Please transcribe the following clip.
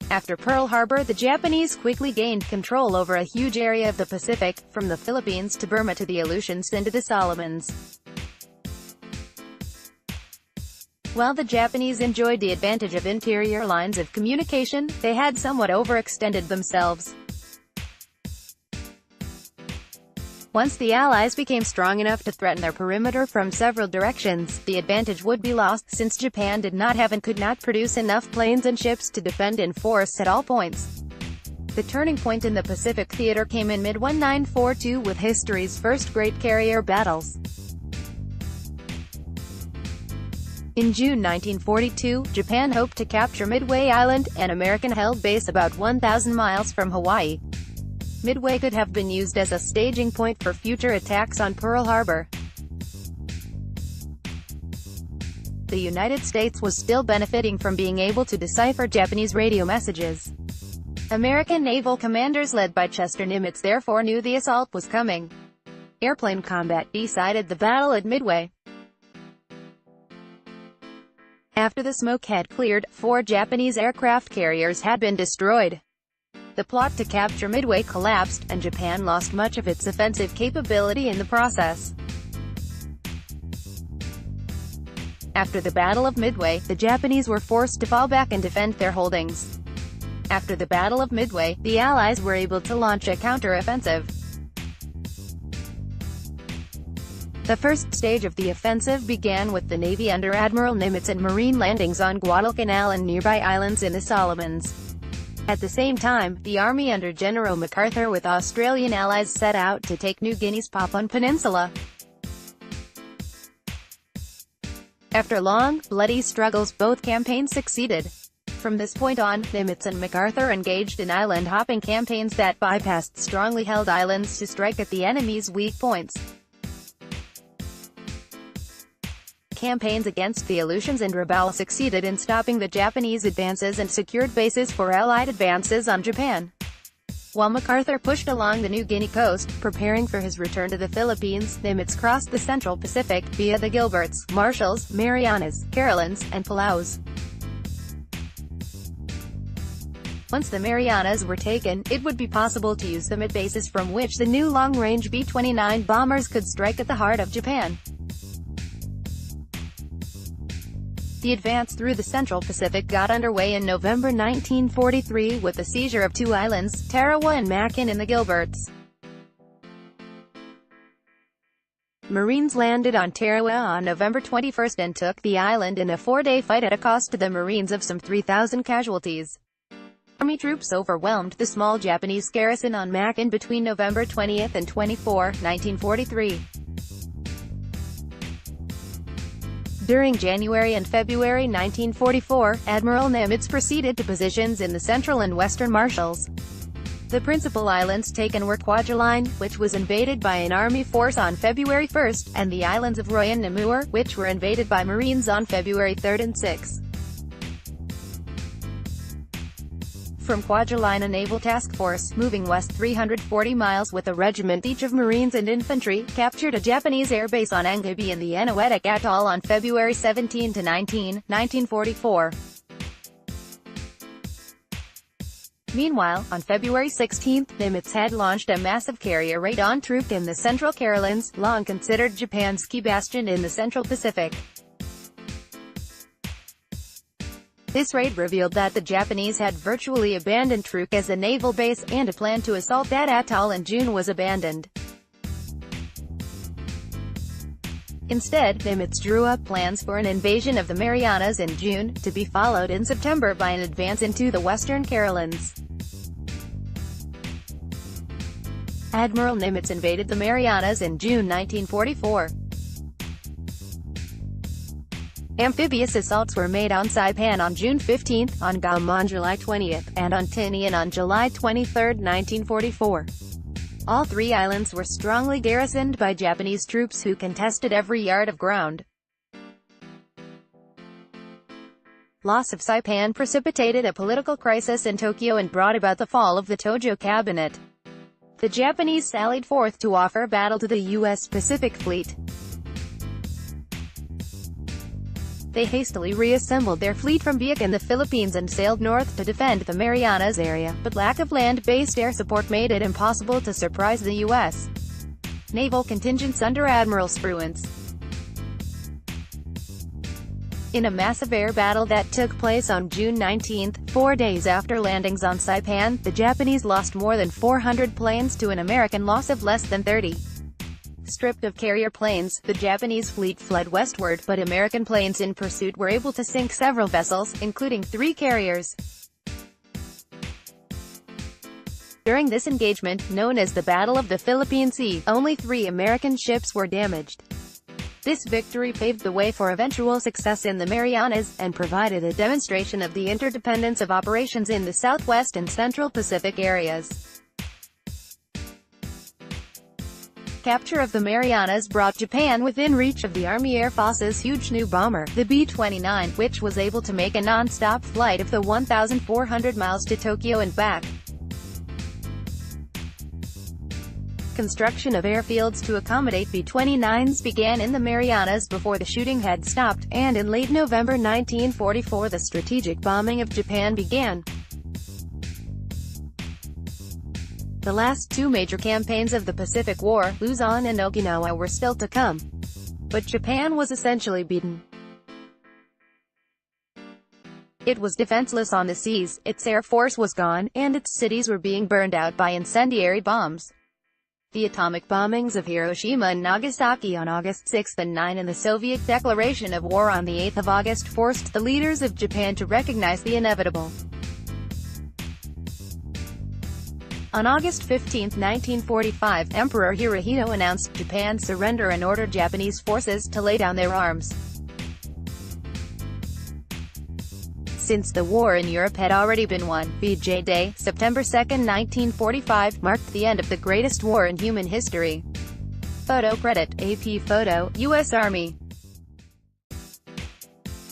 After Pearl Harbor, the Japanese quickly gained control over a huge area of the Pacific, from the Philippines to Burma to the Aleutians and to the Solomons. While the Japanese enjoyed the advantage of interior lines of communication, they had somewhat overextended themselves. Once the Allies became strong enough to threaten their perimeter from several directions, the advantage would be lost, since Japan did not have and could not produce enough planes and ships to defend in force at all points. The turning point in the Pacific theater came in mid-1942 with history's first great carrier battles. In June 1942, Japan hoped to capture Midway Island, an American-held base about 1,000 miles from Hawaii. Midway could have been used as a staging point for future attacks on Pearl Harbor. The United States was still benefiting from being able to decipher Japanese radio messages. American naval commanders led by Chester Nimitz therefore knew the assault was coming. Airplane combat decided the battle at Midway. After the smoke had cleared, 4 Japanese aircraft carriers had been destroyed. The plot to capture Midway collapsed, and Japan lost much of its offensive capability in the process. After the Battle of Midway, the Japanese were forced to fall back and defend their holdings. After the Battle of Midway, the Allies were able to launch a counter-offensive. The first stage of the offensive began with the Navy under Admiral Nimitz and Marine landings on Guadalcanal and nearby islands in the Solomons. At the same time, the Army under General MacArthur with Australian allies set out to take New Guinea's Papuan Peninsula. After long, bloody struggles, both campaigns succeeded. From this point on, Nimitz and MacArthur engaged in island-hopping campaigns that bypassed strongly held islands to strike at the enemy's weak points. Campaigns against the Aleutians and Rabaul succeeded in stopping the Japanese advances and secured bases for Allied advances on Japan. While MacArthur pushed along the New Guinea coast, preparing for his return to the Philippines, Nimitz crossed the Central Pacific, via the Gilberts, Marshalls, Marianas, Carolines, and Palaus. Once the Marianas were taken, it would be possible to use them at bases from which the new long-range B-29 bombers could strike at the heart of Japan. The advance through the Central Pacific got underway in November 1943 with the seizure of 2 islands, Tarawa and Makin in the Gilberts. Marines landed on Tarawa on November 21 and took the island in a 4-day fight at a cost to the Marines of some 3,000 casualties. Army troops overwhelmed the small Japanese garrison on Makin between November 20 and 24, 1943. During January and February 1944, Admiral Nimitz proceeded to positions in the Central and Western Marshalls. The principal islands taken were Kwajalein, which was invaded by an Army force on February 1, and the islands of Roy and Namur, which were invaded by Marines on February 3 and 6. From Kwajalein, a naval task force, moving west 340 miles with a regiment each of Marines and infantry, captured a Japanese airbase on Angabi in the Eniwetok Atoll on February 17 to 19, 1944. Meanwhile, on February 16, Nimitz had launched a massive carrier raid on Truk in the Central Carolines, long considered Japan's key bastion in the Central Pacific. This raid revealed that the Japanese had virtually abandoned Truk as a naval base, and a plan to assault that atoll in June was abandoned. Instead, Nimitz drew up plans for an invasion of the Marianas in June, to be followed in September by an advance into the Western Carolines. Admiral Nimitz invaded the Marianas in June 1944. Amphibious assaults were made on Saipan on June 15, on Guam on July 20, and on Tinian on July 23, 1944. All 3 islands were strongly garrisoned by Japanese troops who contested every yard of ground. Loss of Saipan precipitated a political crisis in Tokyo and brought about the fall of the Tojo cabinet. The Japanese sallied forth to offer battle to the U.S. Pacific Fleet. They hastily reassembled their fleet from Biak in the Philippines and sailed north to defend the Marianas area, but lack of land-based air support made it impossible to surprise the U.S. naval contingents under Admiral Spruance. In a massive air battle that took place on June 19, 4 days after landings on Saipan, the Japanese lost more than 400 planes to an American loss of less than 30. Stripped of carrier planes, the Japanese fleet fled westward, but American planes in pursuit were able to sink several vessels, including 3 carriers. During this engagement, known as the Battle of the Philippine Sea, only 3 American ships were damaged. This victory paved the way for eventual success in the Marianas, and provided a demonstration of the interdependence of operations in the Southwest and Central Pacific areas. Capture of the Marianas brought Japan within reach of the Army Air Force's huge new bomber, the B-29, which was able to make a non-stop flight of the 1,400 miles to Tokyo and back. Construction of airfields to accommodate B-29s began in the Marianas before the shooting had stopped, and in late November 1944 the strategic bombing of Japan began. The last 2 major campaigns of the Pacific War, Luzon and Okinawa, were still to come. But Japan was essentially beaten. It was defenseless on the seas, its air force was gone, and its cities were being burned out by incendiary bombs. The atomic bombings of Hiroshima and Nagasaki on August 6 and 9 and the Soviet declaration of war on the 8th of August forced the leaders of Japan to recognize the inevitable. On August 15, 1945, Emperor Hirohito announced Japan's surrender and ordered Japanese forces to lay down their arms. Since the war in Europe had already been won, VJ Day, September 2, 1945, marked the end of the greatest war in human history. Photo credit, AP Photo, U.S. Army.